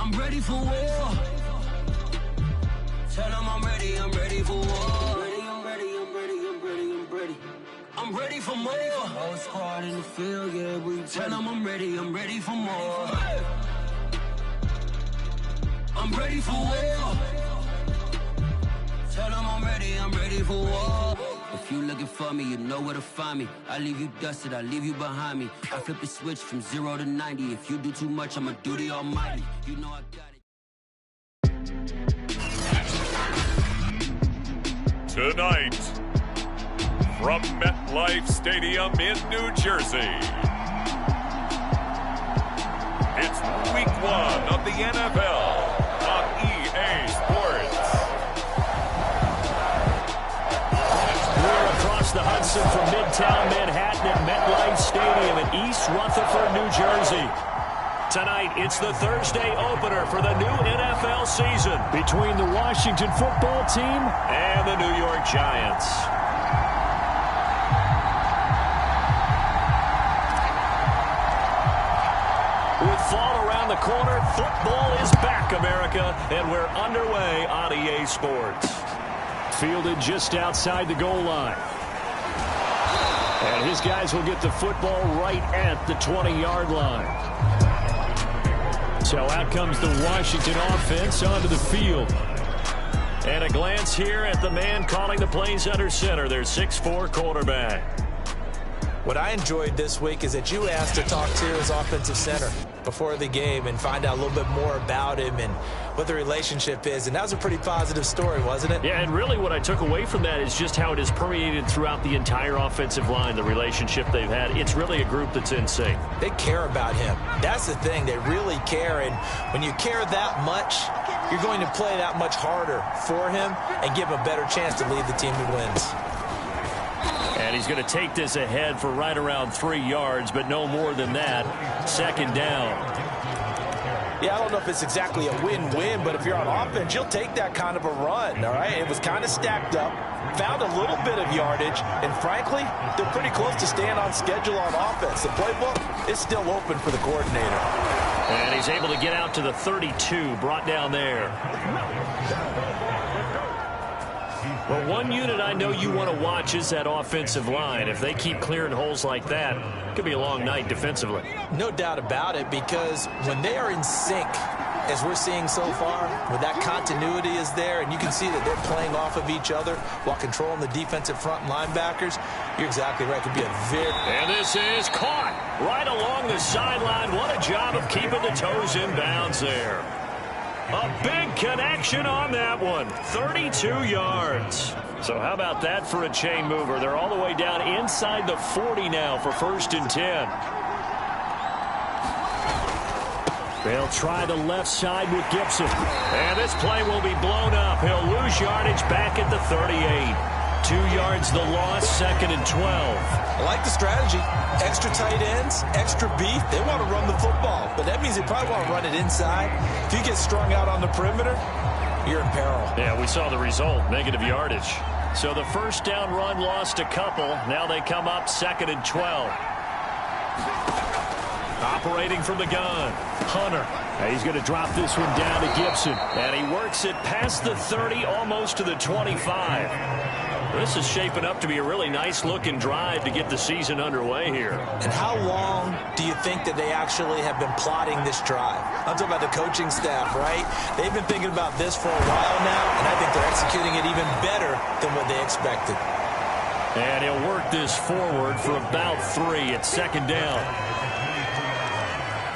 I'm ready for war. Tell them I'm ready for war. I'm ready for more. Whole squad in the field, yeah, we tell them I'm ready for more. I'm ready for war. Tell them I'm ready for war. If you looking for me, you know where to find me. I leave you dusted, I leave you behind me. I flip the switch from 0 to 90. If you do too much, I'ma do the almighty. You know I got it. Tonight, from MetLife Stadium in New Jersey, it's Week 1 of the NFL on EA Sports. We're across the Hudson from Midtown Manhattan at MetLife Stadium in East Rutherford, New Jersey. Tonight, it's the Thursday opener for the new NFL season between the Washington football team and the New York Giants. With fall around the corner, football is back, America, and we're underway on EA Sports. Fielded just outside the goal line. And his guys will get the football right at the 20-yard line. So out comes the Washington offense onto the field. And a glance here at the man calling the plays under center, their 6'4" quarterback. What I enjoyed this week is that you asked to talk to his offensive center before the game and find out a little bit more about him and what the relationship is. And that was a pretty positive story, wasn't it? Yeah, and really what I took away from that is just how it is permeated throughout the entire offensive line, the relationship they've had. It's really a group that's in sync. They care about him. That's the thing. They really care. And when you care that much, you're going to play that much harder for him and give him a better chance to lead the team who wins. And he's going to take this ahead for right around 3 yards, but no more than that. Second down. Yeah, I don't know if it's exactly a win-win, but if you're on offense, you'll take that kind of a run, all right? It was kind of stacked up, found a little bit of yardage, and frankly, they're pretty close to staying on schedule on offense. The playbook is still open for the coordinator. And he's able to get out to the 32, brought down there. Well, one unit I know you want to watch is that offensive line. If they keep clearing holes like that, it could be a long night defensively. No doubt about it, because when they are in sync, as we're seeing so far, when that continuity is there, and you can see that they're playing off of each other while controlling the defensive front linebackers, you're exactly right. It could be a very... And this is caught right along the sideline. What a job of keeping the toes in bounds there. A big connection on that one. 32 yards. So how about that for a chain mover? They're all the way down inside the 40 now for 1st and 10. They'll try the left side with Gibson. And this play will be blown up. He'll lose yardage back at the 38. 2 yards the loss, 2nd and 12. I like the strategy. Extra tight ends, extra beef. They want to run the football, but that means they probably want to run it inside. If you get strung out on the perimeter, you're in peril. Yeah, we saw the result, negative yardage. So the first down run lost a couple. Now they come up 2nd and 12. Operating from the gun, Hunter. He's going to drop this one down to Gibson. And he works it past the 30, almost to the 25. This is shaping up to be a really nice-looking drive to get the season underway here. And how long do you think that they actually have been plotting this drive? I'm talking about the coaching staff, right? They've been thinking about this for a while now, and I think they're executing it even better than what they expected. And he'll work this forward for about 3 at 2nd down.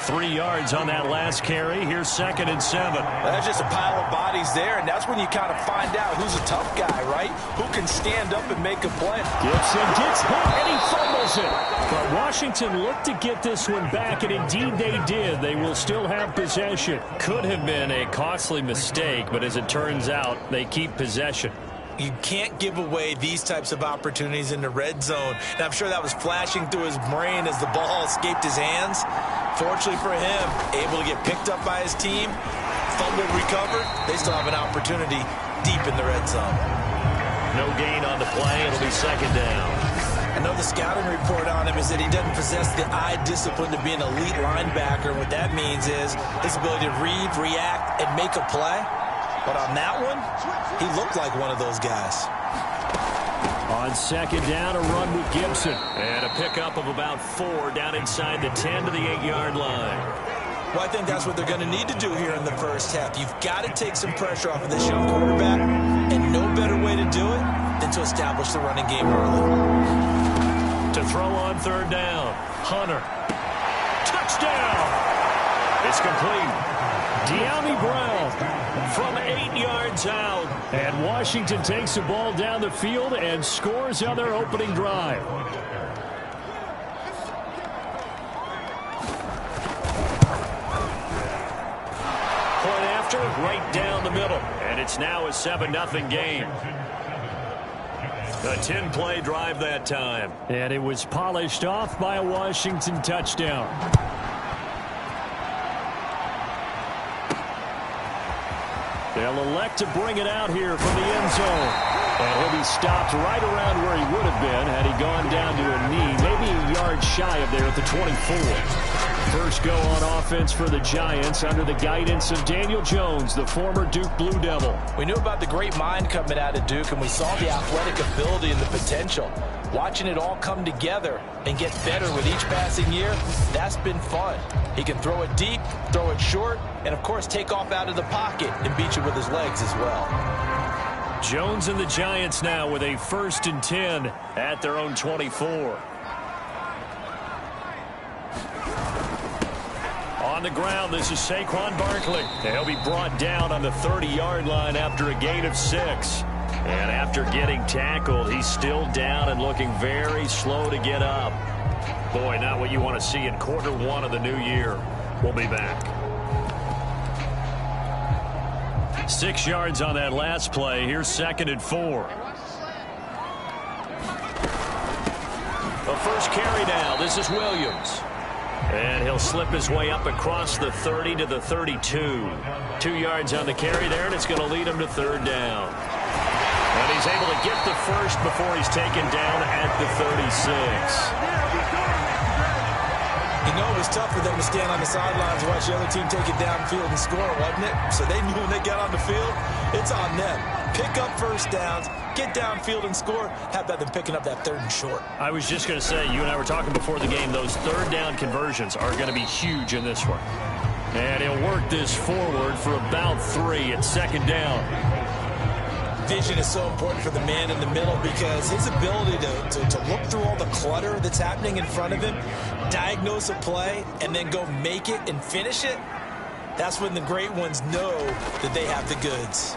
3 yards on that last carry. Here's 2nd and 7. That's just a pile of bodies there, and that's when you kind of find out who's a tough guy, right? Who can stand up and make a play. Gibson gets hit, and he fumbles it. But Washington looked to get this one back, and indeed they did. They will still have possession. Could have been a costly mistake, but as it turns out, they keep possession. You can't give away these types of opportunities in the red zone. And I'm sure that was flashing through his brain as the ball escaped his hands. Fortunately for him, able to get picked up by his team, fumble recovered. They still have an opportunity deep in the red zone. No gain on the play. It'll be 2nd down. I know the scouting report on him is that he doesn't possess the eye discipline to be an elite linebacker. What that means is his ability to read, react, and make a play. But on that one, he looked like one of those guys. On second down, a run with Gibson. And a pickup of about 4 down inside the 10 to the 8-yard line. Well, I think that's what they're going to need to do here in the first half. You've got to take some pressure off of this young quarterback, and no better way to do it than to establish the running game early. To throw on third down, Hunter. Touchdown! It's complete. De'Ami Brown from 8 yards out. And Washington takes the ball down the field and scores on their opening drive. Point after, right down the middle. And it's now a 7-0 game. A 10-play drive that time. And it was polished off by a Washington touchdown. They'll elect to bring it out here from the end zone. And he'll be stopped right around where he would have been had he gone down to a knee, maybe a yard shy of there at the 24. First go on offense for the Giants under the guidance of Daniel Jones, the former Duke Blue Devil. We knew about the great mind coming out of Duke, and we saw the athletic ability and the potential. Watching it all come together and get better with each passing year, that's been fun. He can throw it deep, throw it short, and, of course, take off out of the pocket and beat you with his legs as well. Jones and the Giants now with a 1st and 10 at their own 24. On the ground, this is Saquon Barkley. He'll be brought down on the 30-yard line after a gain of 6. And after getting tackled, he's still down and looking very slow to get up. Boy, not what you want to see in quarter 1 of the new year. We'll be back. 6 yards on that last play. Here's 2nd and 4. The first carry now. This is Williams. And he'll slip his way up across the 30 to the 32. 2 yards on the carry there, and it's going to lead him to 3rd down. And he's able to get the first before he's taken down at the 36. You know, it was tough for them to stand on the sidelines and watch the other team take it downfield and score, wasn't it? So they knew when they got on the field, it's on them. Pick up first downs, get downfield and score. How about them picking up that 3rd and short? I was just going to say, you and I were talking before the game, those 3rd down conversions are going to be huge in this one. And he'll work this forward for about 3 at 2nd down. Vision is so important for the man in the middle because his ability to look through all the clutter that's happening in front of him, diagnose a play, and then go make it and finish it, that's when the great ones know that they have the goods.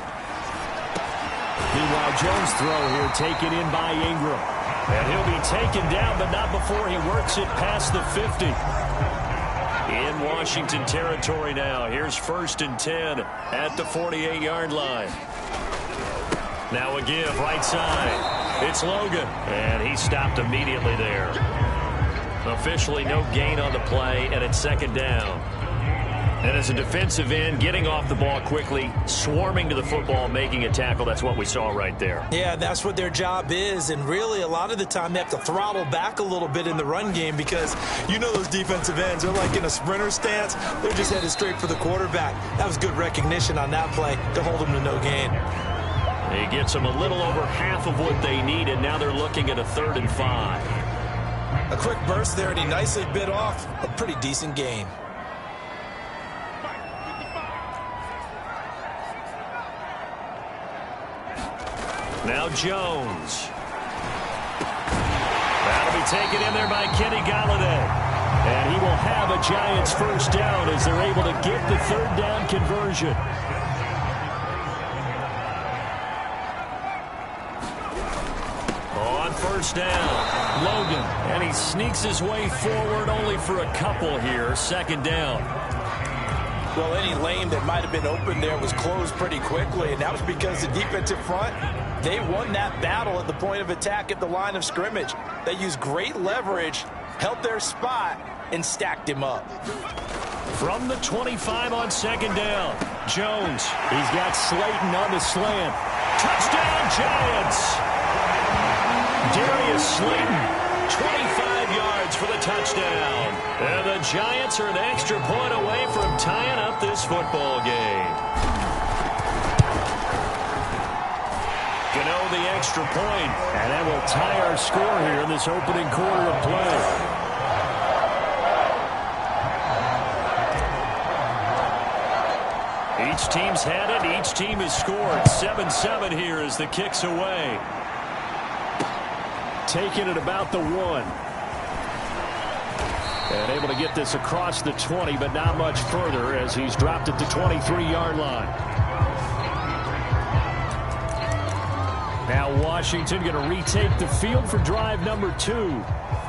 Meanwhile, Jones' throw here taken in by Ingram. And he'll be taken down, but not before he works it past the 50. In Washington territory now. Here's 1st and 10 at the 48-yard line. Now a give right side. It's Logan. And he stopped immediately there. Officially no gain on the play, and it's 2nd down. And as a defensive end, getting off the ball quickly, swarming to the football, making a tackle, that's what we saw right there. Yeah, that's what their job is. And really, a lot of the time, they have to throttle back a little bit in the run game because you know those defensive ends, they're like in a sprinter stance. They're just headed straight for the quarterback. That was good recognition on that play to hold them to no gain. He gets them a little over half of what they need, and now they're looking at a 3rd and 5. A quick burst there, and he nicely bit off a pretty decent gain. Now Jones. That'll be taken in there by Kenny Galladay. And he will have a Giants 1st down as they're able to get the 3rd down conversion. On 1st down, Logan. And he sneaks his way forward only for a couple here. 2nd down. Well, any lane that might have been open there was closed pretty quickly, and that was because the defensive front, they won that battle at the point of attack at the line of scrimmage. They used great leverage, held their spot, and stacked him up. From the 25 on 2nd down, Jones. He's got Slayton on the slant. Touchdown, Giants! Darius Slayton 25 yards for the touchdown. And the Giants are an extra point away from tying up this football game. Gano the extra point, and that will tie our score here in this opening quarter of play. Each team's had it. Each team has scored. 7-7 here as the kick's away. Taking it about the 1. And able to get this across the 20, but not much further as he's dropped at the 23-yard line. Now Washington going to retake the field for drive number 2.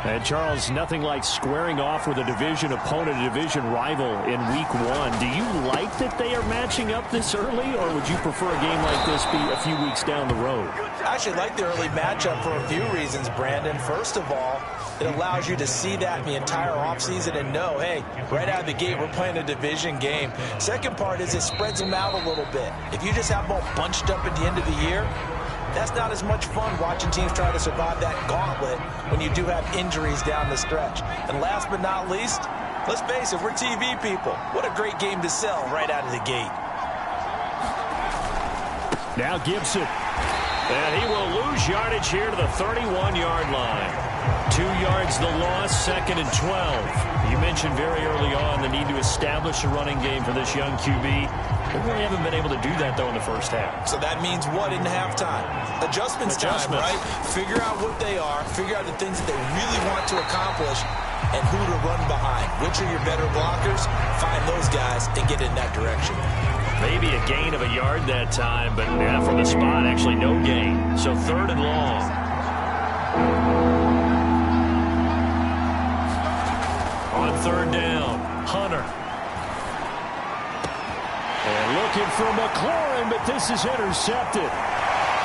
And, Charles, nothing like squaring off with a division opponent, a division rival in Week 1. Do you like that they are matching up this early, or would you prefer a game like this be a few weeks down the road? I actually like the early matchup for a few reasons, Brandon. First of all, it allows you to see that in the entire offseason and know, hey, right out of the gate, we're playing a division game. Second part is it spreads them out a little bit. If you just have them all bunched up at the end of the year, that's not as much fun watching teams try to survive that gauntlet when you do have injuries down the stretch. And last but not least, let's face it, we're TV people. What a great game to sell right out of the gate. Now Gibson. And he will lose yardage here to the 31-yard line. 2 yards the loss, 2nd and 12. You mentioned very early on the need to establish a running game for this young QB. We really haven't been able to do that, though, in the first half. So that means what in halftime? Adjustments time, right? Figure out what they are, figure out the things that they really want to accomplish, and who to run behind. Which are your better blockers? Find those guys and get in that direction. Maybe a gain of a yard that time, but from the spot, actually no gain. So 3rd and long. On 3rd down, Hunter. And looking for McLaurin, but this is intercepted.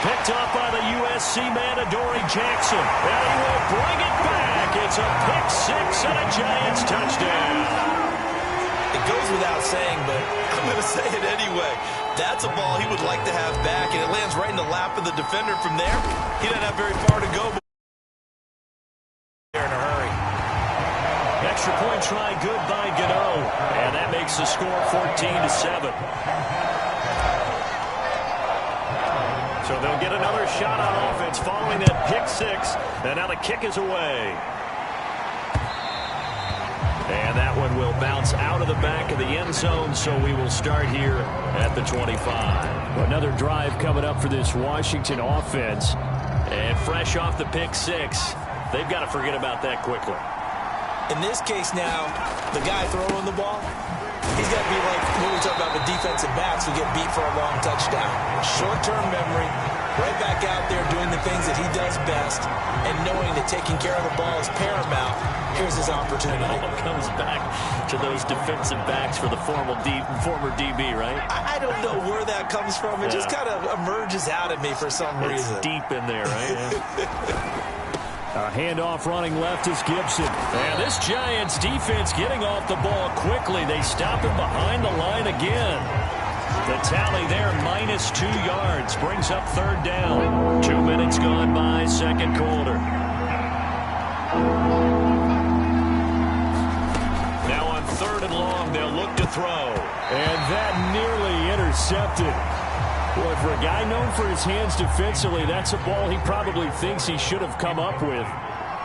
Picked up by the USC man, Adoree Jackson. And he will bring it back. It's a pick 6 and a Giants touchdown. It goes without saying, but I'm going to say it anyway. That's a ball he would like to have back, and it lands right in the lap of the defender from there. He doesn't have very far to go. In a hurry. Extra point try good by Gano, and that makes the score 14-7. So they'll get another shot on offense following that pick 6, and now the kick is away. And that one will bounce out of the back of the end zone, so we will start here at the 25. Another drive coming up for this Washington offense. And fresh off the pick 6, they've got to forget about that quickly. In this case now, the guy throwing the ball, he's got to be like when we talk about the defensive backs who get beat for a long touchdown. Short-term memory, right back out there doing the things that he does best, and knowing that taking care of the ball is paramount. Here's his opportunity. It all comes back to those defensive backs for the former DB, right? I don't know where that comes from. It just kind of emerges out of me for some reason. It's deep in there, right? Handoff running left is Gibson. And this Giants defense getting off the ball quickly. They stop him behind the line again. The tally there, -2 yards, brings up 3rd down. 2 minutes gone by, 2nd quarter. Now on 3rd and long, they'll look to throw. And that nearly intercepted. Boy, for a guy known for his hands defensively, that's a ball he probably thinks he should have come up with.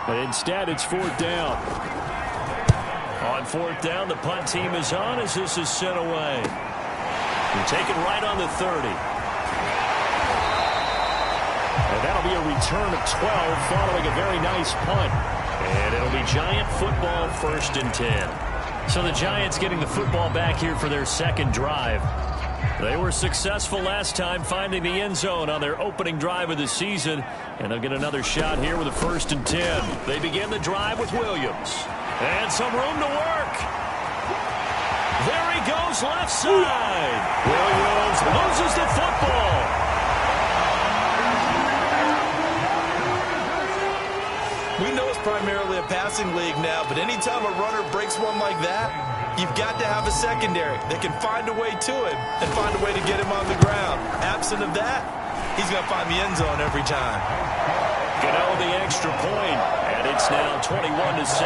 But instead, it's 4th down. On 4th down, the punt team is on as this is sent away. And taken right on the 30. And that'll be a return of 12 following a very nice punt. And it'll be Giant football 1st and 10. So the Giants getting the football back here for their 2nd drive. They were successful last time finding the end zone on their opening drive of the season. And they'll get another shot here with a 1st and 10. They begin the drive with Williams. And some room to work. There he goes left side. Williams loses the football. We know it's primarily a passing league now, but anytime a runner breaks one like that, you've got to have a secondary that can find a way to him and find a way to get him on the ground. Absent of that, he's going to find the end zone every time. Gano the extra point, and it's now 21-7.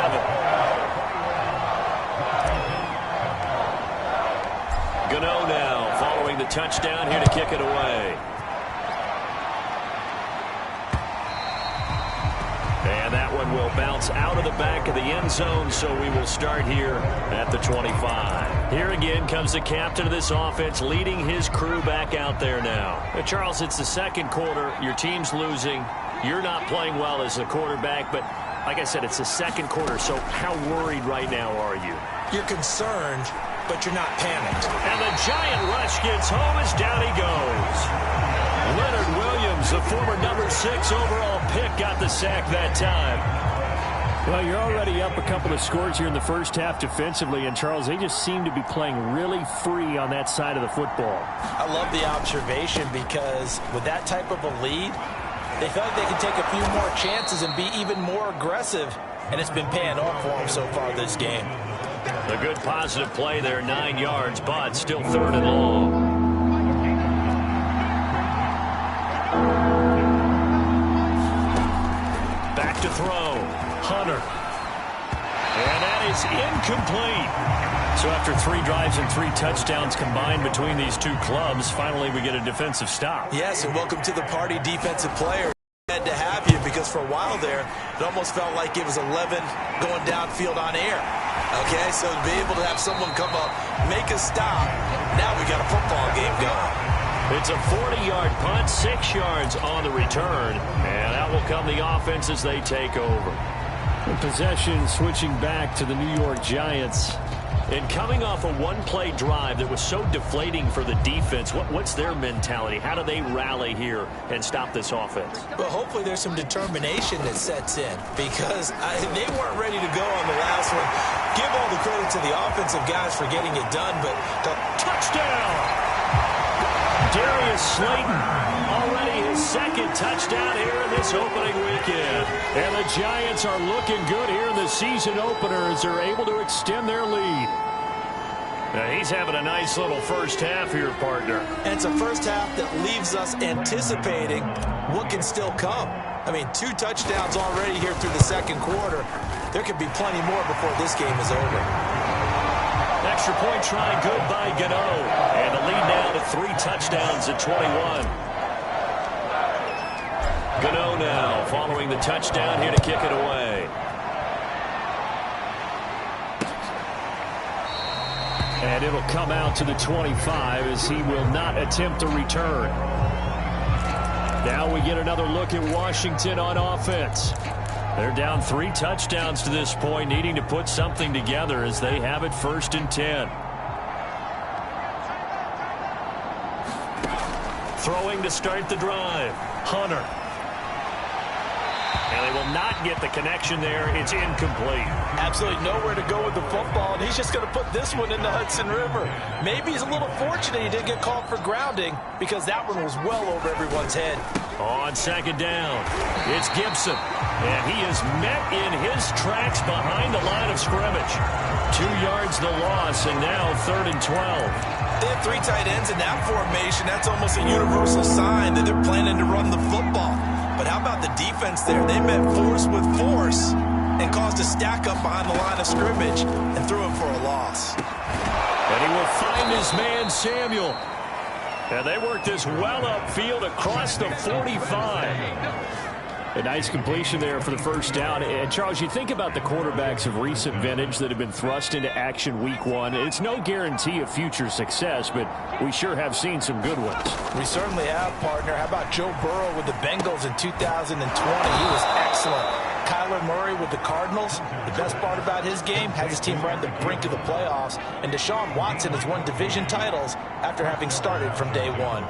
Gano now following the touchdown here to kick it away. And that one will bounce out of the back of the end zone, so we will start here at the 25. Here again comes the captain of this offense, leading his crew back out there now. Charles, it's the second quarter. Your team's losing. You're not playing well as a quarterback, but like I said, it's the second quarter, so how worried right now are you? You're concerned, but you're not panicked. And the giant rush gets home as down he goes. Leonard Williams, the former number 6 overall pick, got the sack that time. Well, you're already up a couple of scores here in the first half defensively, and Charles, they just seem to be playing really free on that side of the football. I love the observation because with that type of a lead, they feel like they can take a few more chances and be even more aggressive, and it's been paying off for them so far this game. A good positive play there, 9 yards, but still 3rd and long. Back to throw. Hunter. And that is incomplete. So after 3 drives and 3 touchdowns combined between these two clubs, finally we get a defensive stop. Yes, and welcome to the party, defensive player. Glad to have you because for a while there, it almost felt like it was 11 going downfield on air. Okay, so to be able to have someone come up, make a stop, now we got a football game going. It's a 40-yard punt, 6 yards on the return, and out will come the offense as they take over. Possession switching back to the New York Giants. And coming off a one-play drive that was so deflating for the defense, what's their mentality? How do they rally here and stop this offense? Well, hopefully there's some determination that sets in because they weren't ready to go on the last one. Give all the credit to the offensive guys for getting it done, but the touchdown! Darius Slayton, already his 2nd touchdown here in this opening weekend. And the Giants are looking good here in the season opener as they're able to extend their lead. Now he's having a nice little first half here, partner. And it's a first half that leaves us anticipating what can still come. I mean, 2 touchdowns already here through the second quarter. There could be plenty more before this game is over. Extra point try good by Gano. And the lead now to 3 touchdowns at 21. Gano now following the touchdown here to kick it away. And it'll come out to the 25 as he will not attempt a return. Now we get another look at Washington on offense. They're down 3 touchdowns to this point, needing to put something together as they have it 1st and 10. Throwing to start the drive. Hunter. And they will not get the connection there. It's incomplete. Absolutely nowhere to go with the football, and he's just going to put this one in the Hudson River. Maybe he's a little fortunate he didn't get called for grounding because that one was well over everyone's head. On 2nd down, it's Gibson. And he is met in his tracks behind the line of scrimmage. 2 yards the loss, and now 3rd and 12. They have 3 tight ends in that formation. That's almost a universal sign that they're planning to run the football. But how about the defense there? They met force with force and caused a stack up behind the line of scrimmage and threw him for a loss. And he will find his man, Samuel. And they work this well upfield across the 45. A nice completion there for the first down. And, Charles, you think about the quarterbacks of recent vintage that have been thrust into action week 1. It's no guarantee of future success, but we sure have seen some good ones. We certainly have, partner. How about Joe Burrow with the Bengals in 2020? He was excellent. Kyler Murray with the Cardinals. The best part about his game, has his team right at the brink of the playoffs. And Deshaun Watson has won division titles after having started from day 1.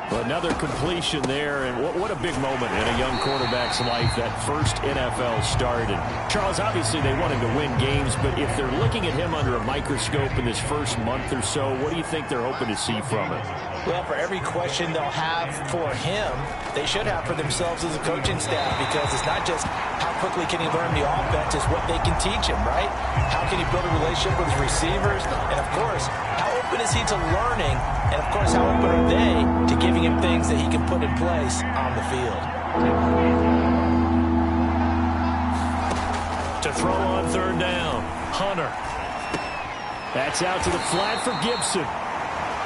Well, another completion there, and what a big moment in a young quarterback's life, that first NFL start. And Charles, obviously they want him to win games, but if they're looking at him under a microscope in this first month or so, what do you think they're hoping to see from him? Well, for every question they'll have for him, they should have for themselves as a coaching staff, because it's not just how quickly can he learn the offense, it's what they can teach him, right? How can he build a relationship with his receivers? And, of course, how open is he to learning? And, of course, how open are they to giving him things that he can put in place on the field? To throw on third down, Hunter. That's out to the flat for Gibson.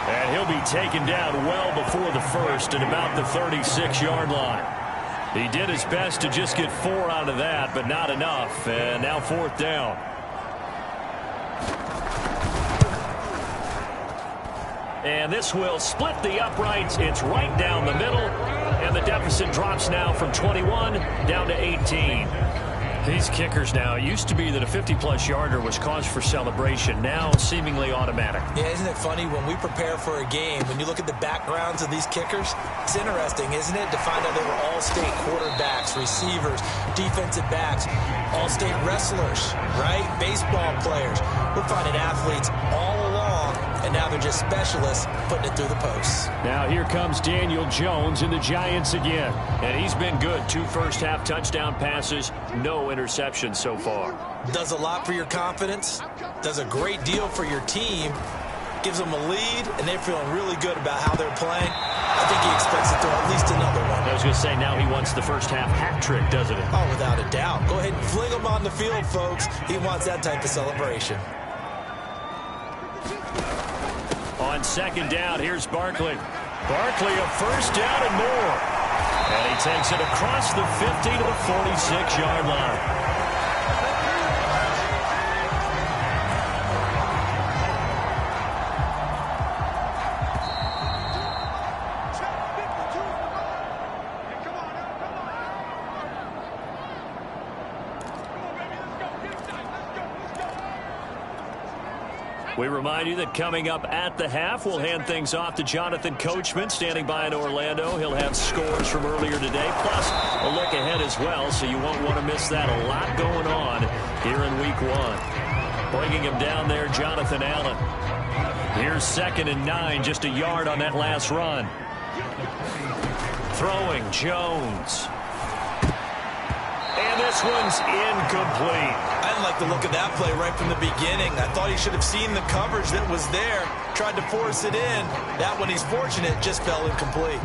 And he'll be taken down well before the first at about the 36-yard line. He did his best to just get 4 out of that, but not enough. And now fourth down. And this will split the uprights. It's right down the middle. And the deficit drops now from 21 down to 18. These kickers now, it used to be that a 50-plus yarder was cause for celebration. Now seemingly automatic. Yeah, isn't it funny when we prepare for a game, when you look at the backgrounds of these kickers, it's interesting, isn't it, to find out they were all-state quarterbacks, receivers, defensive backs, all-state wrestlers, right? Baseball players. We're finding athletes all along, and now they're just specialists putting it through the posts. Now here comes Daniel Jones and the Giants again. And he's been good. 2 first-half touchdown passes, no interceptions so far. Does a lot for your confidence, does a great deal for your team, gives them a lead, and they're feeling really good about how they're playing. I think he expects to throw at least another one. I was going to say, now he wants the first-half hat trick, doesn't he? Oh, without a doubt. Go ahead and fling him on the field, folks. He wants that type of celebration. On second down, here's Barkley. Barkley, a first down and more. And he takes it across the 50 to the 46-yard line. We remind you that coming up at the half, we'll hand things off to Jonathan Coachman, standing by in Orlando. He'll have scores from earlier today, plus a look ahead as well, so you won't want to miss that. A lot going on here in Week 1. Bringing him down there, Jonathan Allen. Here's 2nd and 9, just a yard on that last run. Throwing, Jones. And this one's incomplete. I didn't like the look of that play right from the beginning. I thought he should have seen the coverage that was there, tried to force it in. That one, he's fortunate, just fell incomplete.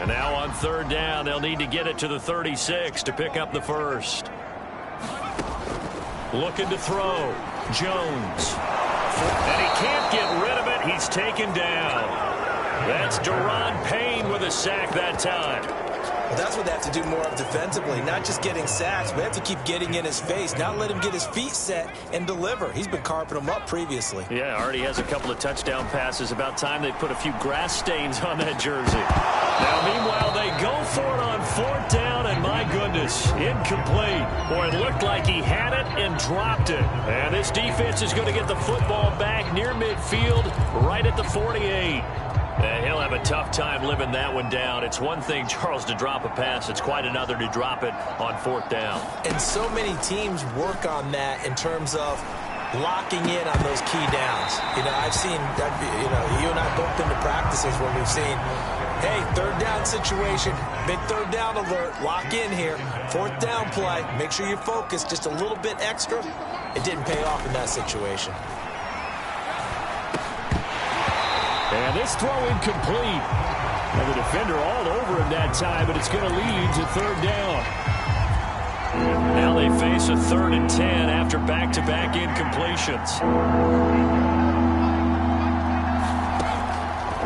And now on third down, they'll need to get it to the 36 to pick up the first. Looking to throw, Jones. And he can't get rid of it. He's taken down. That's Deron Payne with a sack that time. Well, that's what they have to do more of defensively, not just getting sacks, but they have to keep getting in his face, not let him get his feet set and deliver. He's been carping them up previously. Yeah, already has a couple of touchdown passes. About time they put a few grass stains on that jersey. Now, meanwhile, they go for it on fourth down, and my goodness, incomplete. Boy, it looked like he had it and dropped it. And this defense is going to get the football back near midfield, right at the 48. And he'll have a tough time living that one down. It's one thing, Charles, to drop a pass. It's quite another to drop it on fourth down. And so many teams work on that in terms of locking in on those key downs. You know, I've seen, you and I both been to practices where we've seen, hey, third down situation, big third down alert, lock in here. Fourth down play, make sure you focus just a little bit extra. It didn't pay off in that situation. And this throw incomplete. And the defender all over him that time, but it's going to lead to third down. Now they face a 3rd and 10 after back-to-back incompletions.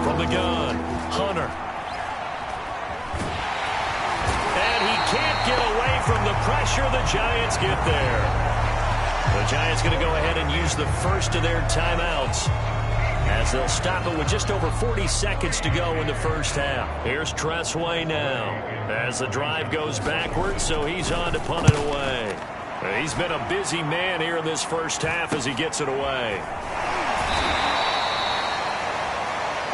From the gun, Hunter. And he can't get away from the pressure. The Giants get there. The Giants going to go ahead and use the first of their timeouts, as they'll stop it with just over 40 seconds to go in the first half. Here's Tressway now as the drive goes backwards, so he's on to punt it away. He's been a busy man here in this first half as he gets it away.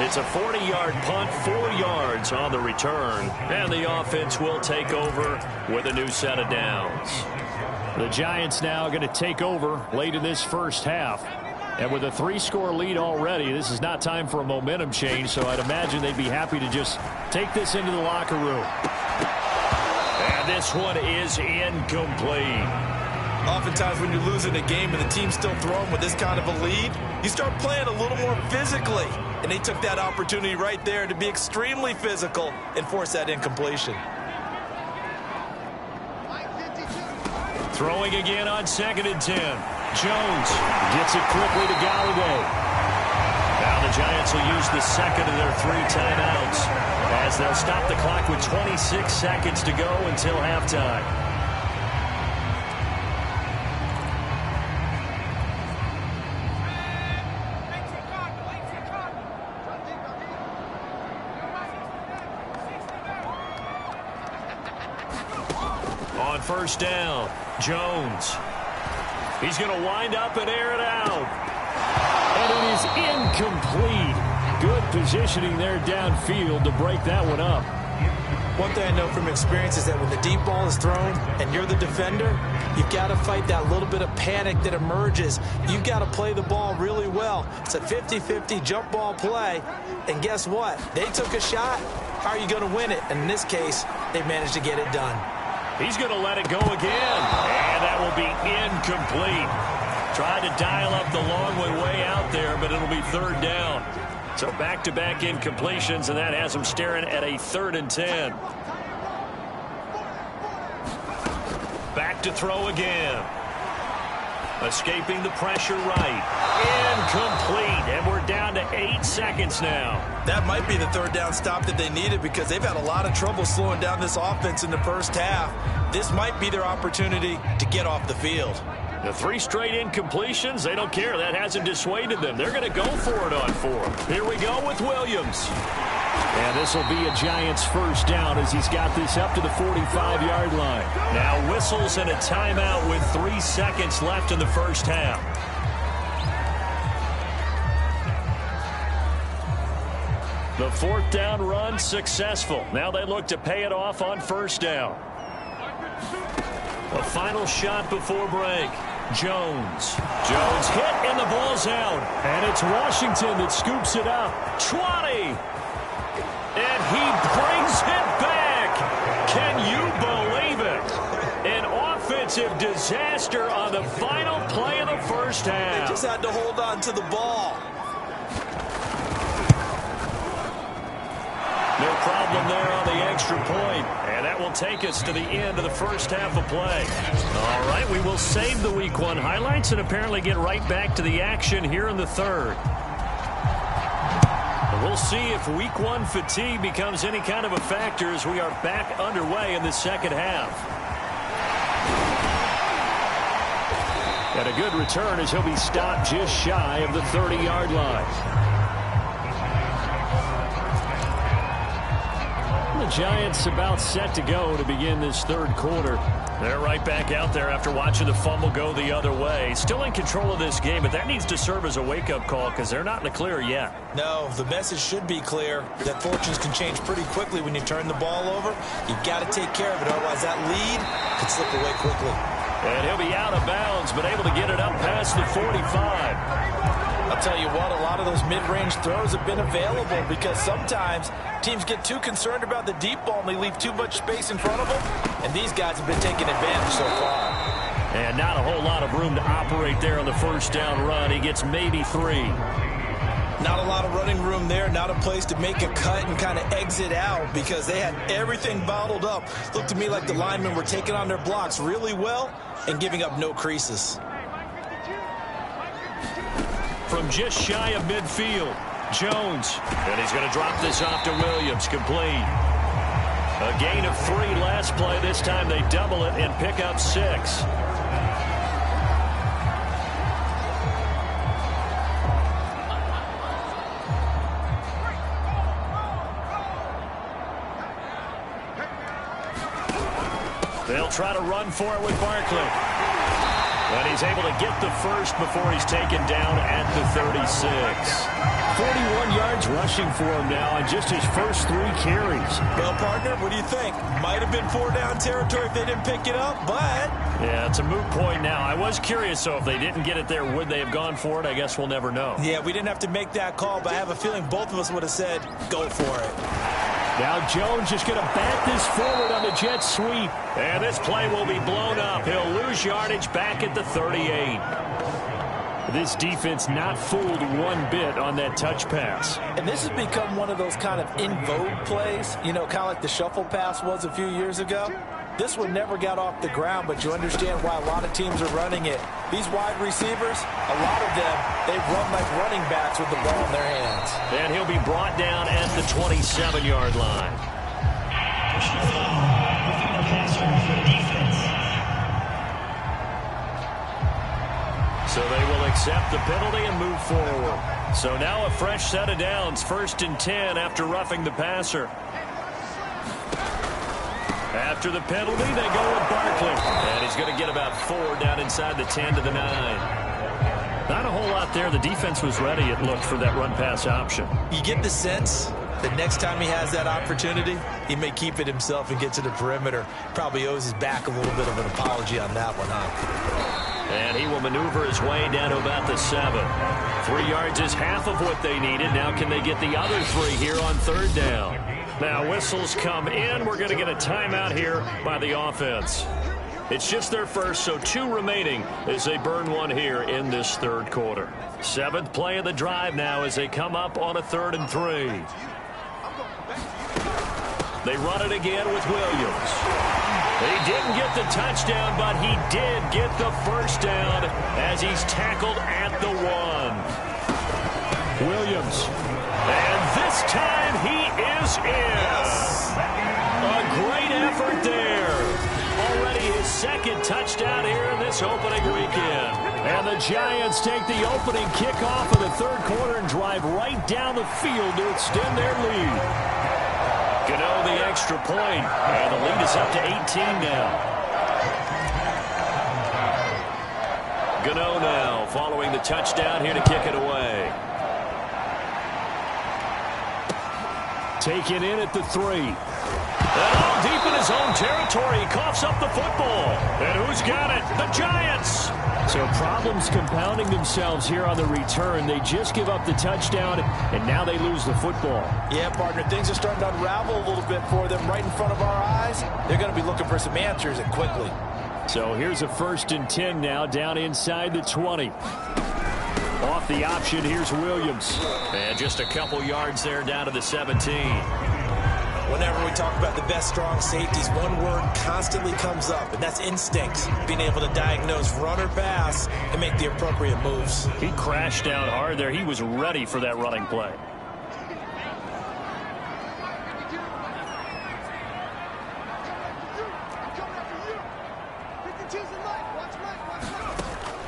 It's a 40-yard punt, 4 yards on the return, and the offense will take over with a new set of downs. The Giants now going to take over late in this first half. And with a 3-score lead already, this is not time for a momentum change, so I'd imagine they'd be happy to just take this into the locker room. And this one is incomplete. Oftentimes when you're losing a game and the team's still throwing with this kind of a lead, you start playing a little more physically. And they took that opportunity right there to be extremely physical and force that incompletion. Throwing again on 2nd and 10. Jones gets it quickly to Galladay. Now the Giants will use the second of their 3 timeouts as they'll stop the clock with 26 seconds to go until halftime. On first down, Jones. He's going to wind up and air it out. And it is incomplete. Good positioning there downfield to break that one up. One thing I know from experience is that when the deep ball is thrown and you're the defender, you've got to fight that little bit of panic that emerges. You've got to play the ball really well. It's a 50-50 jump ball play. And guess what? They took a shot. How are you going to win it? And in this case, they managed to get it done. He's going to let it go again. And that will be incomplete. Tried to dial up the long way out there, but it'll be 3rd down. So back-to-back incompletions, and that has them staring at a 3rd and 10. Back to throw again. Escaping the pressure right. Incomplete, and we're down to 8 seconds now. That might be the 3rd down stop that they needed because they've had a lot of trouble slowing down this offense in the first half. This might be their opportunity to get off the field. The 3 straight incompletions, they don't care. That hasn't dissuaded them. They're going to go for it on 4. Here we go with Williams. And this will be a Giants first down as he's got this up to the 45-yard line. Now whistles and a timeout with 3 seconds left in the first half. The 4th down run successful. Now they look to pay it off on first down. A final shot before break. Jones hit and the ball's out. And it's Washington that scoops it up. 20. And he brings it back. Can you believe it? An offensive disaster on the final play of the first half. They just had to hold on to the ball. No problem there on the extra point. And that will take us to the end of the first half of play. All right, we will save the Week 1 highlights and apparently get right back to the action here in the 3rd. We'll see if Week 1 fatigue becomes any kind of a factor as we are back underway in the second half. And a good return as he'll be stopped just shy of the 30-yard line. The Giants about set to go to begin this 3rd quarter. They're right back out there after watching the fumble go the other way. Still in control of this game, but that needs to serve as a wake-up call because they're not in the clear yet. No, the message should be clear that fortunes can change pretty quickly when you turn the ball over. You've got to take care of it, otherwise that lead could slip away quickly. And he'll be out of bounds, but able to get it up past the 45. I'll tell you what, a lot of those mid-range throws have been available because sometimes teams get too concerned about the deep ball and they leave too much space in front of them, and these guys have been taking advantage so far. And not a whole lot of room to operate there on the first down run. He gets maybe 3. Not a lot of running room there, not a place to make a cut and kind of exit out because they had everything bottled up. Looked to me like the linemen were taking on their blocks really well and giving up no creases. From just shy of midfield, Jones. And he's going to drop this off to Williams, complete. A gain of 3 last play. This time they double it and pick up 6. They'll try to run for it with Barkley. And he's able to get the first before he's taken down at the 36. 41 yards rushing for him now on just his first 3 carries. Well, partner, what do you think? Might have been 4-down territory if they didn't pick it up, but... Yeah, it's a moot point now. I was curious, so if they didn't get it there, would they have gone for it? I guess we'll never know. Yeah, we didn't have to make that call, but I have a feeling both of us would have said, go for it. Now Jones is going to bat this forward on the jet sweep. And this play will be blown up. He'll lose yardage back at the 38. This defense not fooled one bit on that touch pass. And this has become one of those kind of in vogue plays, you know, kind of like the shuffle pass was a few years ago. This one never got off the ground, but you understand why a lot of teams are running it. These wide receivers, a lot of them, they run like running backs with the ball in their hands. And he'll be brought down at the 27-yard line. So they will accept the penalty and move forward. So now a fresh set of downs, 1st and 10 after roughing the passer. After the penalty, they go with Barkley. And he's going to get about 4 down inside the 10 to the 9. Not a whole lot there. The defense was ready, it looked, for that run-pass option. You get the sense that next time he has that opportunity, he may keep it himself and get to the perimeter. Probably owes his back a little bit of an apology on that one, huh? And he will maneuver his way down to about the 7. 3 yards is half of what they needed. Now can they get the other 3 here on 3rd down? Now whistles come in. We're going to get a timeout here by the offense. It's just their first, so 2 remaining as they burn 1 here in this 3rd quarter. 7th play of the drive now as they come up on a 3rd and 3. They run it again with Williams. He didn't get the touchdown, but he did get the 1st down as he's tackled at the 1. Williams. And this time he is in. A great effort there. Already his 2nd touchdown here in this opening weekend. And the Giants take the opening kickoff of the 3rd quarter and drive right down the field to extend their lead. Gano the extra point, and the lead is up to 18 now. Gano now following the touchdown here to kick it away. Taken in at the 3. And all deep in his own territory, he coughs up the football. And who's got it? The Giants! So problems compounding themselves here on the return. They just give up the touchdown, and now they lose the football. Yeah, partner, things are starting to unravel a little bit for them right in front of our eyes. They're going to be looking for some answers, and quickly. So here's a 1st and 10 now, down inside the 20. Off the option, here's Williams. And just a couple yards there down to the 17. Whenever we talk about the best strong safeties, one word constantly comes up, and that's instincts. Being able to diagnose run or pass and make the appropriate moves. He crashed down hard there. He was ready for that running play.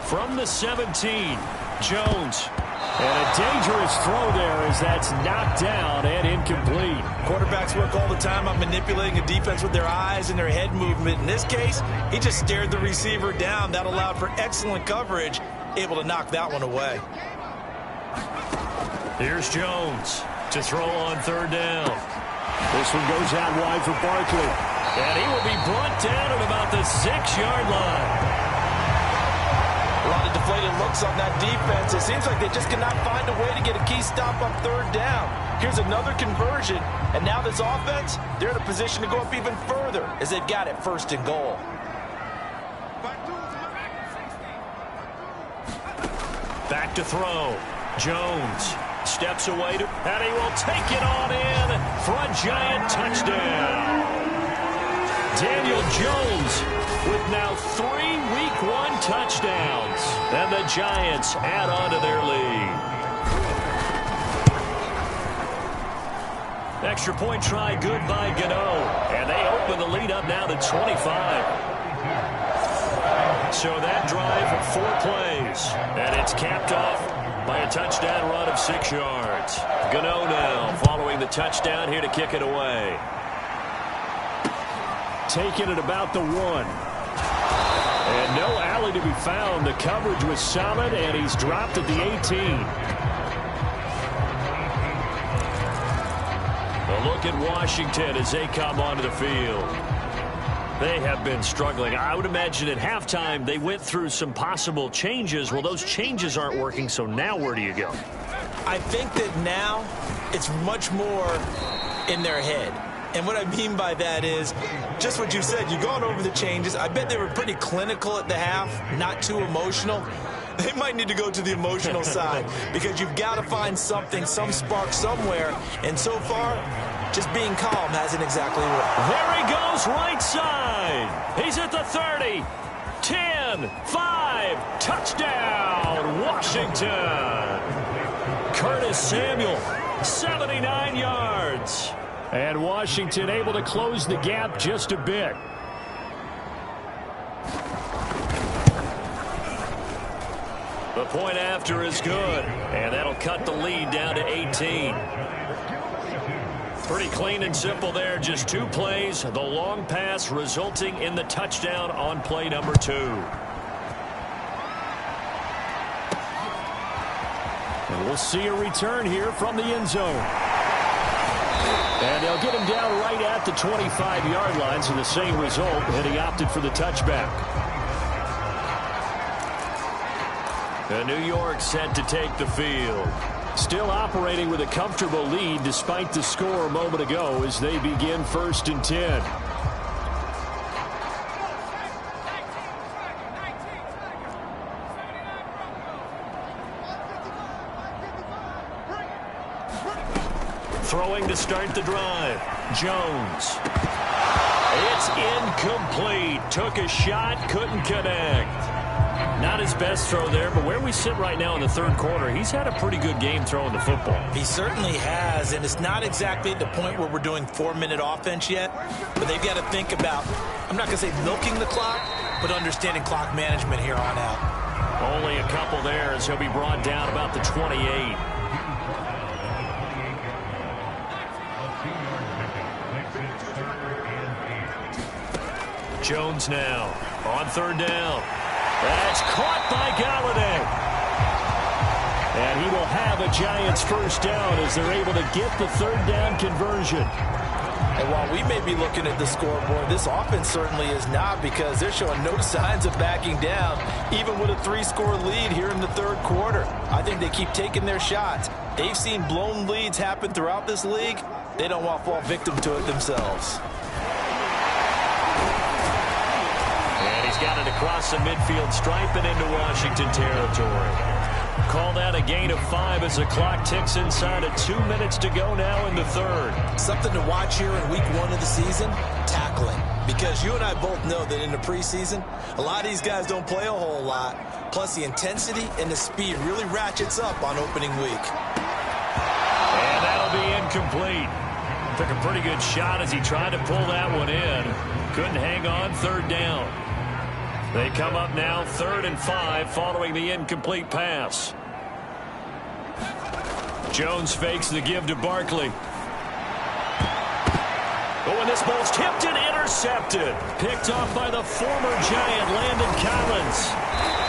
From the 17, Jones. And a dangerous throw there as that's knocked down and incomplete. Quarterbacks work all the time on manipulating a defense with their eyes and their head movement. In this case, he just stared the receiver down. That allowed for excellent coverage, able to knock that one away. Here's Jones to throw on 3rd down. This one goes out wide for Barkley. And he will be brought down at about the 6-yard line. A lot of deflated looks on that defense. It seems like they just cannot find a way to get a key stop on 3rd down. Here's another conversion, and now this offense, they're in a position to go up even further as they've got it 1st and goal. Back to throw. Jones steps away, and he will take it on in for a Giant touchdown. Daniel Jones with now 3 Week 1 touchdowns. And the Giants add on to their lead. Extra point try good by Gano. And they open the lead up now to 25. So that drive, 4 plays. And it's capped off by a touchdown run of 6 yards. Gano now following the touchdown here to kick it away. Taking it about the 1. And no alley to be found. The coverage was solid, and he's dropped at the 18. A look at Washington as they come onto the field. They have been struggling. I would imagine at halftime they went through some possible changes. Well, those changes aren't working, so now where do you go? I think that now it's much more in their head. And what I mean by that is just what you said. You've gone over the changes. I bet they were pretty clinical at the half, not too emotional. They might need to go to the emotional side because you've got to find something, some spark somewhere. And so far, just being calm hasn't exactly worked. There he goes right side. He's at the 30. 10, 5, touchdown, Washington. Curtis Samuel, 79 yards. And Washington able to close the gap just a bit. The point after is good, and that'll cut the lead down to 18. Pretty clean and simple there, just 2 plays. The long pass resulting in the touchdown on play number 2. And we'll see a return here from the end zone. And they'll get him down right at the 25-yard line, so the same result, and he opted for the touchback. And New York set to take the field. Still operating with a comfortable lead despite the score a moment ago as they begin 1st and 10. Throwing to start the drive. Jones. It's incomplete. Took a shot, couldn't connect. Not his best throw there, but where we sit right now in the 3rd quarter, he's had a pretty good game throwing the football. He certainly has, and it's not exactly the point where we're doing 4-minute offense yet, but they've got to think about, I'm not going to say milking the clock, but understanding clock management here on out. Only a couple there as he'll be brought down about the 28. Jones now on 3rd down. That's caught by Galladay. And he will have a Giants 1st down as they're able to get the 3rd down conversion. And while we may be looking at the scoreboard, this offense certainly is not, because they're showing no signs of backing down, even with a 3-score lead here in the 3rd quarter. I think they keep taking their shots. They've seen blown leads happen throughout this league. They don't want to fall victim to it themselves. Got it across the midfield stripe and into Washington territory. Call that a gain of 5 as the clock ticks inside of 2 minutes to go now in the 3rd. Something to watch here in week 1 of the season, tackling. Because you and I both know that in the preseason, a lot of these guys don't play a whole lot. Plus the intensity and the speed really ratchets up on opening week. And that'll be incomplete. Took a pretty good shot as he tried to pull that one in. Couldn't hang on. 3rd down. They come up now 3rd and 5 following the incomplete pass. Jones fakes the give to Barkley. Oh, and this ball's tipped and intercepted. Picked off by the former Giant, Landon Collins.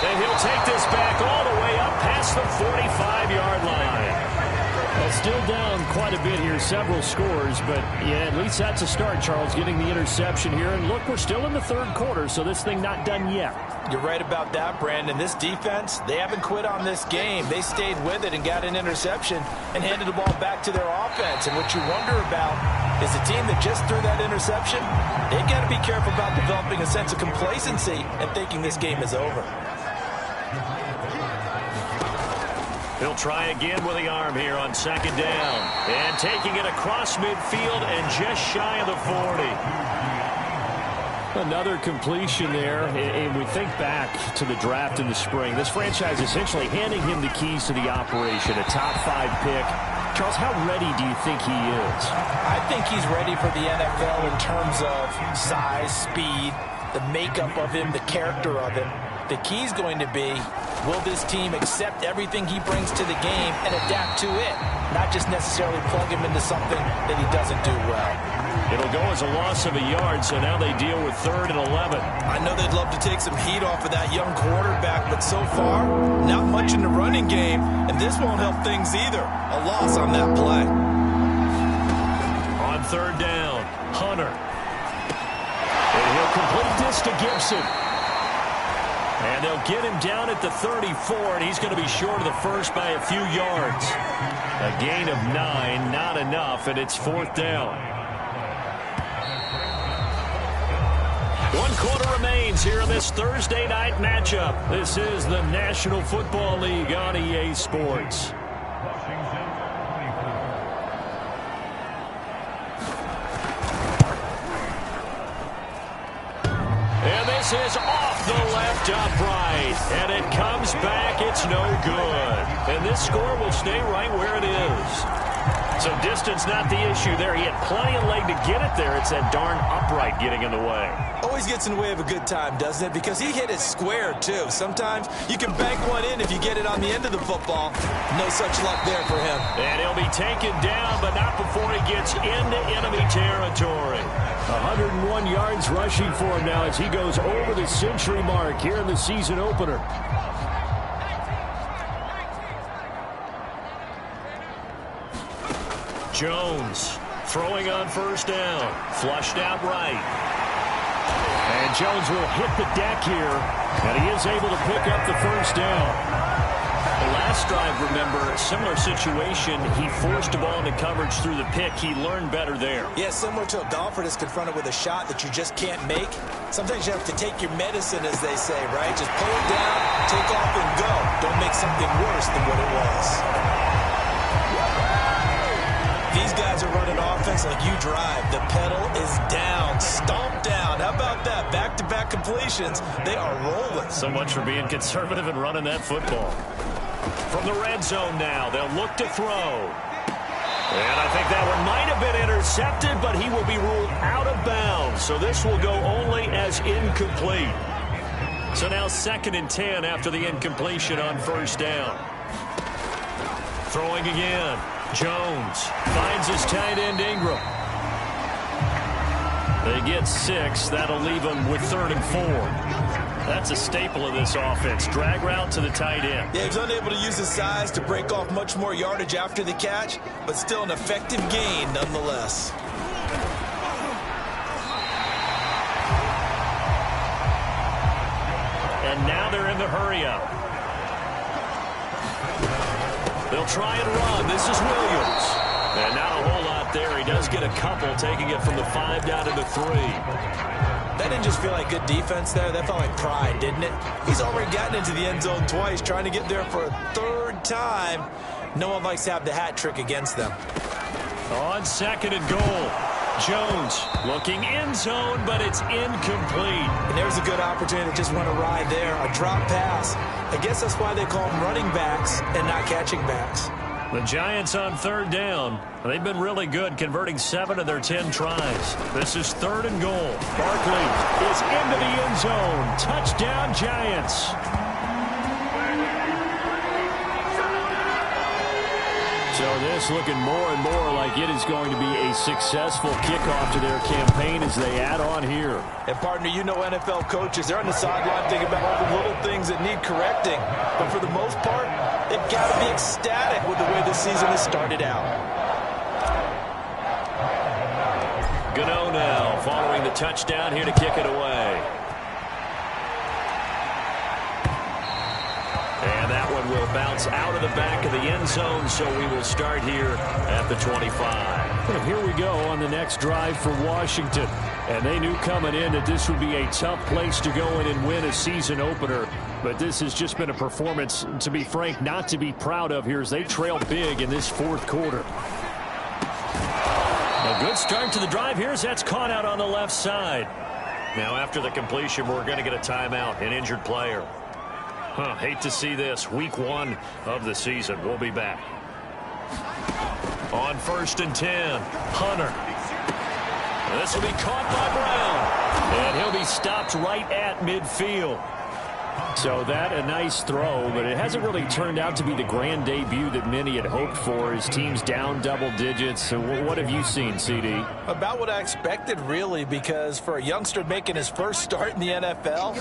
And he'll take this back all the way up past the 45-yard line. Well, still down quite a bit here, several scores, but yeah, at least that's a start, Charles, getting the interception here. And look, we're still in the 3rd quarter, so this thing not done yet. You're right about that, Brandon. This defense, they haven't quit on this game. They stayed with it and got an interception and handed the ball back to their offense. And what you wonder about is the team that just threw that interception, they've got to be careful about developing a sense of complacency and thinking this game is over. He'll try again with the arm here on 2nd down. And taking it across midfield and just shy of the 40. Another completion there, and we think back to the draft in the spring. This franchise essentially handing him the keys to the operation, a top 5 pick. Charles, how ready do you think he is? I think he's ready for the NFL in terms of size, speed, the makeup of him, the character of him. The key's going to be, will this team accept everything he brings to the game and adapt to it, not just necessarily plug him into something that he doesn't do well. It'll go as a loss of a yard, so now they deal with 3rd and 11. I know they'd love to take some heat off of that young quarterback, but so far, not much in the running game, and this won't help things either. A loss on that play. On 3rd down, Hunter. And he'll complete this to Gibson. And they'll get him down at the 34, and he's going to be short of the first by a few yards. A gain of 9, not enough, and it's 4th down. 1 quarter remains here in this Thursday night matchup. This is the National Football League on EA Sports. This is off the left upright, and it comes back. It's no good. And this score will stay right where it is. So distance not the issue there. He had plenty of leg to get it there. It's that darn upright getting in the way. Always gets in the way of a good time, doesn't it? Because he hit it square, too. Sometimes you can bank one in if you get it on the end of the football. No such luck there for him. And he'll be taken down, but not before he gets into enemy territory. 101 yards rushing for him now as he goes over the century mark here in the season opener. Jones throwing on first down. Flushed out right. And Jones will hit the deck here, and he is able to pick up the first down. The last drive, remember, similar situation. He forced the ball into coverage through the pick. He learned better there. Yeah, similar to a golfer that's confronted with a shot that you just can't make. Sometimes you have to take your medicine, as they say, right? Just pull it down, take off, and go. Don't make something worse than what it was. These guys are running offense like you drive. The pedal is down, stomped down. How about that? Back-to-back completions. They are rolling. So much for being conservative and running that football. From the red zone now, they'll look to throw. And I think that one might have been intercepted, but he will be ruled out of bounds. So this will go only as incomplete. So now 2nd and 10 after the incompletion on first down. Throwing again. Jones finds his tight end Ingram. They get 6. That'll leave them with 3rd and 4. That's a staple of this offense. Drag route to the tight end. Yeah, he was unable to use his size to break off much more yardage after the catch, but still an effective gain nonetheless. And now they're in the hurry-up. They'll try and run. This is Williams. And not a whole lot there. He does get a couple, taking it from the 5 down to the 3. That didn't just feel like good defense there. That felt like pride, didn't it? He's already gotten into the end zone twice, trying to get there for a 3rd time. No one likes to have the hat trick against them. On 2nd and goal. Jones looking end zone, but it's incomplete. And there's a good opportunity to just want to ride there. A drop pass. I guess that's why they call them running backs and not catching backs. The Giants on 3rd down. They've been really good, converting 7 of their 10 tries. This is 3rd and goal. Barkley is into the end zone. Touchdown, Giants. So this looking more and more like it is going to be a successful kickoff to their campaign as they add on here. And, partner, you know NFL coaches, they're on the sideline thinking about all the little things that need correcting. But for the most part, they've got to be ecstatic with the way this season has started out. Gano now following the touchdown here to kick it away. And that one will bounce out of the back of the end zone, so we will start here at the 25. And here we go on the next drive for Washington. And they knew coming in that this would be a tough place to go in and win a season opener. But this has just been a performance, to be frank, not to be proud of here as they trail big in this 4th quarter. A good start to the drive here as that's caught out on the left side. Now after the completion, we're going to get a timeout, an injured player. Hate to see this. Week 1 of the season. We'll be back. On 1st and 10, Hunter. This will be caught by Brown. And he'll be stopped right at midfield. So that a nice throw, but it hasn't really turned out to be the grand debut that many had hoped for. His team's down double digits. So what have you seen, CD? About what I expected, really, because for a youngster making his first start in the NFL,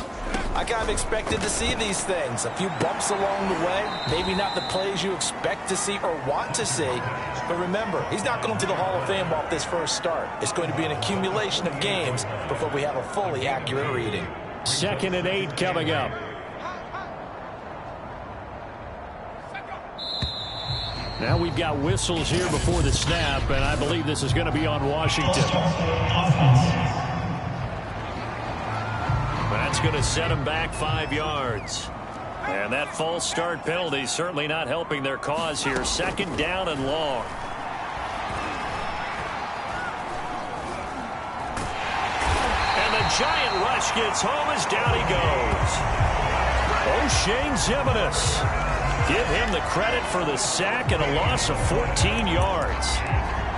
I kind of expected to see these things. A few bumps along the way, maybe not the plays you expect to see or want to see. But remember, he's not going to the Hall of Fame off this first start. It's going to be an accumulation of games before we have a fully accurate reading. 2nd and 8 coming up. Now we've got whistles here before the snap, and I believe this is going to be on Washington. That's going to set them back 5 yards. And that false start penalty certainly not helping their cause here. 2nd down and long. And the giant rush gets home as down he goes. O'Shane Zimenez. Give him the credit for the sack and a loss of 14 yards.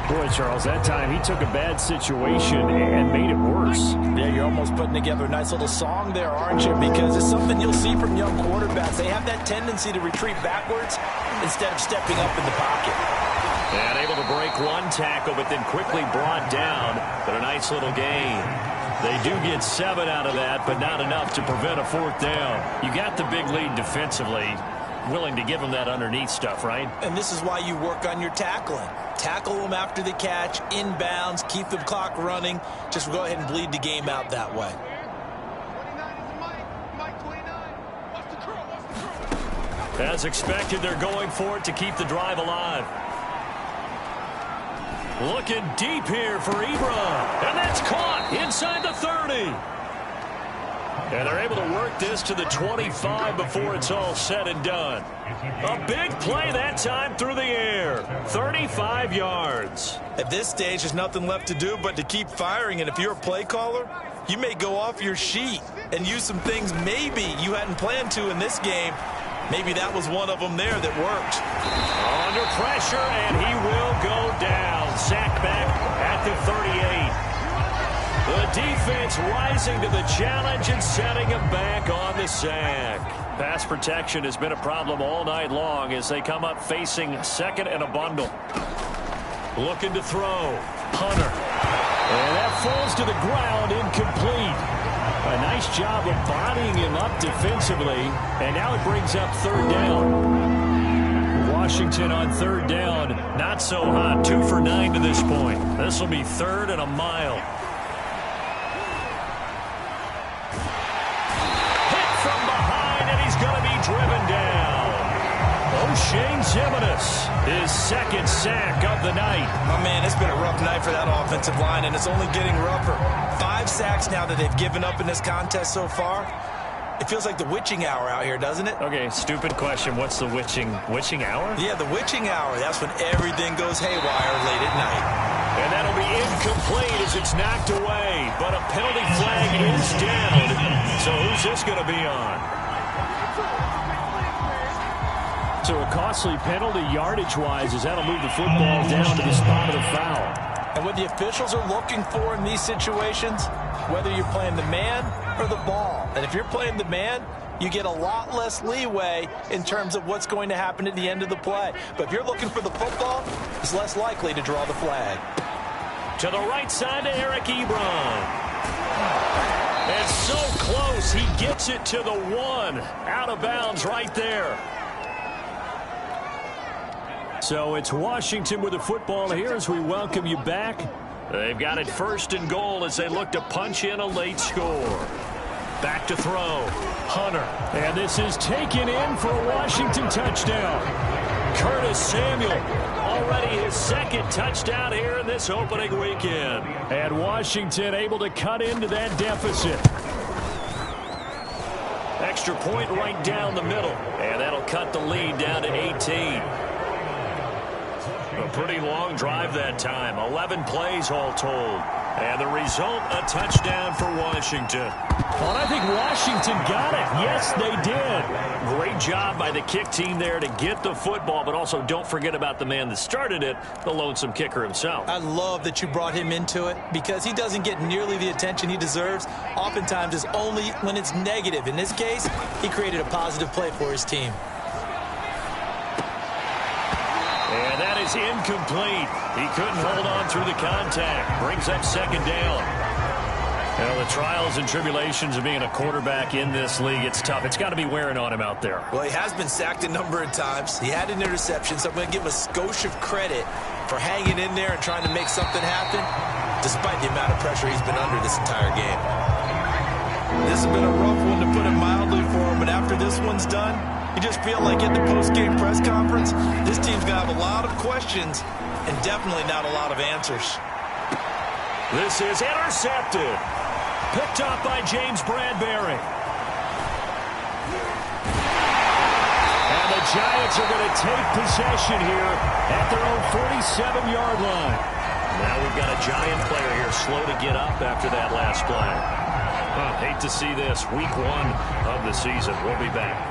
Boy, Charles, that time he took a bad situation and made it worse. Yeah, you're almost putting together a nice little song there, aren't you? Because it's something you'll see from young quarterbacks. They have that tendency to retreat backwards instead of stepping up in the pocket. And able to break one tackle, but then quickly brought down. But a nice little gain. They do get 7 out of that, but not enough to prevent a 4th down. You got the big lead defensively. Willing to give them that underneath stuff, right? And this is why you work on your tackling. Tackle them after the catch, inbounds, keep the clock running. Just go ahead and bleed the game out that way. As expected, they're going for it to keep the drive alive. Looking deep here for Ebron. And that's caught inside the 30. And they're able to work this to the 25 before it's all said and done. A big play that time through the air. 35 yards. At this stage, there's nothing left to do but to keep firing. And if you're a play caller, you may go off your sheet and use some things maybe you hadn't planned to in this game. Maybe that was one of them there that worked. Under pressure, and he will go down. Sacked back at the 38. The defense rising to the challenge and setting him back on the sack. Pass protection has been a problem all night long as they come up facing second and a bundle. Looking to throw. Hunter. And that falls to the ground, incomplete. A nice job of bodying him up defensively, and now it brings up 3rd down. Washington on 3rd down. Not so hot. 2 for 9 to this point. This will be 3rd and a mile. Driven down. O'Shane Zimenez, his 2nd sack of the night. My man, it's been a rough night for that offensive line, and it's only getting rougher. 5 sacks now that they've given up in this contest so far. It feels like the witching hour out here, doesn't it? Okay, stupid question. What's the witching hour? Yeah, the witching hour. That's when everything goes haywire late at night. And that'll be incomplete as it's knocked away. But a penalty flag is down. So who's this going to be on? So a costly penalty yardage-wise as that'll move the football down to the spot of the foul. And what the officials are looking for in these situations, whether you're playing the man or the ball. And if you're playing the man, you get a lot less leeway in terms of what's going to happen at the end of the play. But if you're looking for the football, it's less likely to draw the flag. To the right side to Eric Ebron. And so close, he gets it to the 1. Out of bounds right there. So it's Washington with the football here as we welcome you back. They've got it 1st and goal as they look to punch in a late score. Back to throw. Hunter. And this is taken in for a Washington touchdown. Curtis Samuel. Already his 2nd touchdown here in this opening weekend. And Washington able to cut into that deficit. Extra point right down the middle. And that'll cut the lead down to 18. A pretty long drive that time. 11 plays all told. And the result, a touchdown for Washington. Well, I think Washington got it. Yes, they did. Great job by the kick team there to get the football, but also don't forget about the man that started it, the lonesome kicker himself. I love that you brought him into it because he doesn't get nearly the attention he deserves. Oftentimes, it's only when it's negative. In this case, he created a positive play for his team. And that is incomplete. He couldn't hold on through the contact. Brings up 2nd down. You know, the trials and tribulations of being a quarterback in this league, it's tough. It's got to be wearing on him out there. Well, he has been sacked a number of times. He had an interception, so I'm going to give him a skosh of credit for hanging in there and trying to make something happen, despite the amount of pressure he's been under this entire game. This has been a rough one, to put it mildly, for him, but after this one's done, you just feel like at the post-game press conference, this team's going to have a lot of questions and definitely not a lot of answers. This is intercepted. Picked up by James Bradbury. And the Giants are going to take possession here at their own 47-yard line. Now we've got a Giant player here slow to get up after that last play. Hate to see this. Week 1 of the season. We'll be back.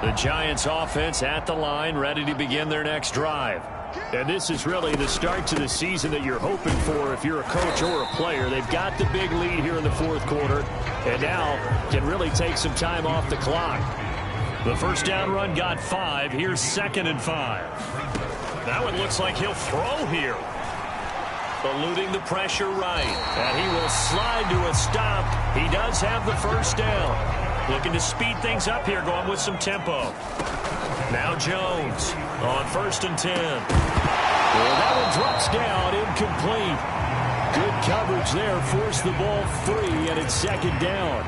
The Giants offense at the line, ready to begin their next drive. And this is really the start to the season that you're hoping for if you're a coach or a player. They've got the big lead here in the fourth quarter, and now can really take some time off the clock. The first down run got 5. Here's 2nd and 5. That one looks like he'll throw here. Eluding the pressure right. And he will slide to a stop. He does have the first down. Looking to speed things up here, going with some tempo. Now Jones on 1st and 10. Well, that one drops down, incomplete. Good coverage there, forced the ball free, and it's 2nd down.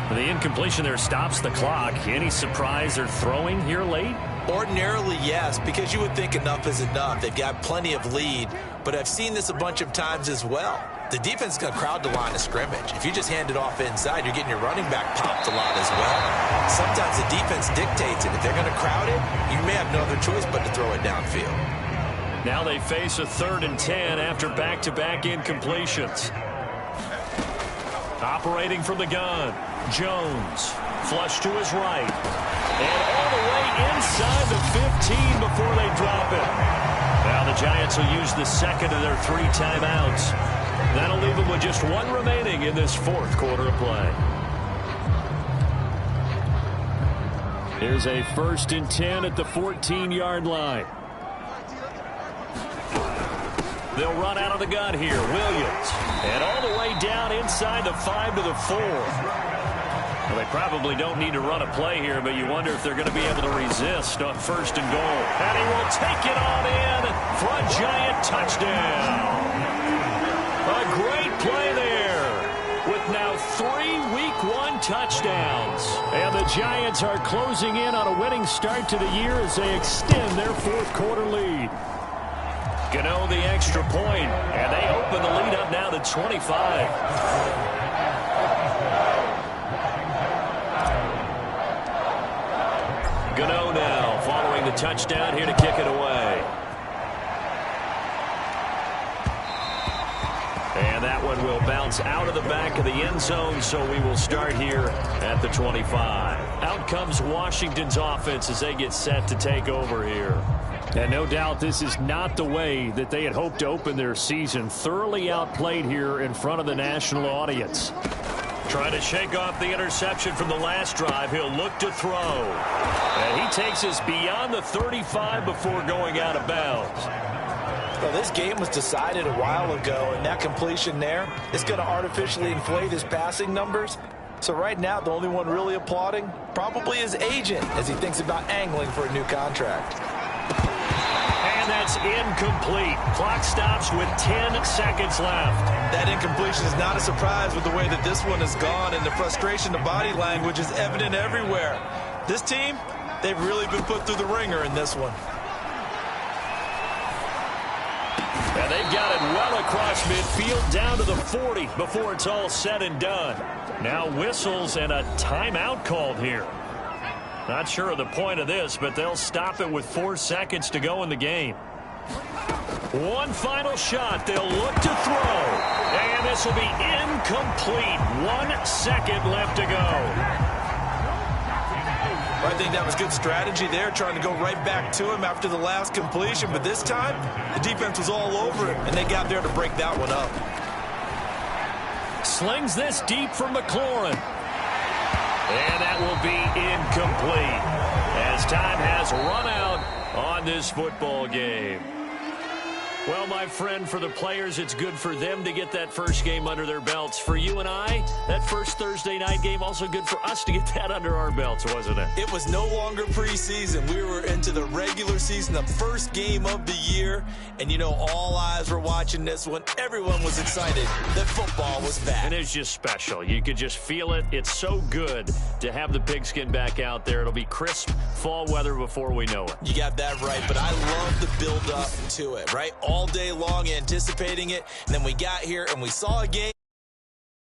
The incompletion there stops the clock. Any surprise they're throwing here late? Ordinarily, yes, because you would think enough is enough. They've got plenty of lead, but I've seen this a bunch of times as well. The defense is going to crowd the line of scrimmage. If you just hand it off inside, you're getting your running back popped a lot as well. Sometimes the defense dictates it. If they're going to crowd it, you may have no other choice but to throw it downfield. Now they face a 3rd and 10 after back-to-back incompletions. Operating from the gun, Jones, flush to his right. And all the way inside the 15 before they drop it. Now the Giants will use the 2nd of their 3 timeouts. That'll leave them with just 1 remaining in this 4th quarter of play. Here's a 1st and 10 at the 14-yard line. They'll run out of the gun here. Williams. And all the way down inside the 5 to the 4. Well, they probably don't need to run a play here, but you wonder if they're going to be able to resist on 1st and goal. And he will take it on in for a Giant touchdown. A great play there with now 3 Week 1 touchdowns. And the Giants are closing in on a winning start to the year as they extend their 4th quarter lead. Gano the extra point, and they open the lead up now to 25. Gano now following the touchdown here to kick it away. And that one will bounce out of the back of the end zone, so we will start here at the 25. Out comes Washington's offense as they get set to take over here. And no doubt this is not the way that they had hoped to open their season. Thoroughly outplayed here in front of the national audience. Trying to shake off the interception from the last drive. He'll look to throw. And he takes us beyond the 35 before going out of bounds. Well, this game was decided a while ago, and that completion there is going to artificially inflate his passing numbers. So right now, the only one really applauding probably his agent as he thinks about angling for a new contract. And that's incomplete. Clock stops with 10 seconds left. That incompletion is not a surprise with the way that this one has gone, and the frustration, the body language is evident everywhere. This team, they've really been put through the ringer in this one. And they've got it well across midfield down to the 40 before it's all said and done. Now whistles and a timeout called here. Not sure of the point of this, but they'll stop it with 4 seconds to go in the game. One final shot. They'll look to throw. And this will be incomplete. 1 second left to go. I think that was good strategy there, trying to go right back to him after the last completion. But this time, the defense was all over it, and they got there to break that one up. Slings this deep for McLaurin. And that will be incomplete as time has run out on this football game. Well, my friend, for the players, it's good for them to get that first game under their belts. For you and I, that first Thursday night game, also good for us to get that under our belts, wasn't it? It was no longer preseason. We were into the regular season, the first game of the year. And, you know, all eyes were watching this one. Everyone was excited that football was back. And it's just special. You could just feel it. It's so good to have the pigskin back out there. It'll be crisp fall weather before we know it. You got that right, but I love the build-up to it, right? All day long anticipating it, and then we got here and we saw a game.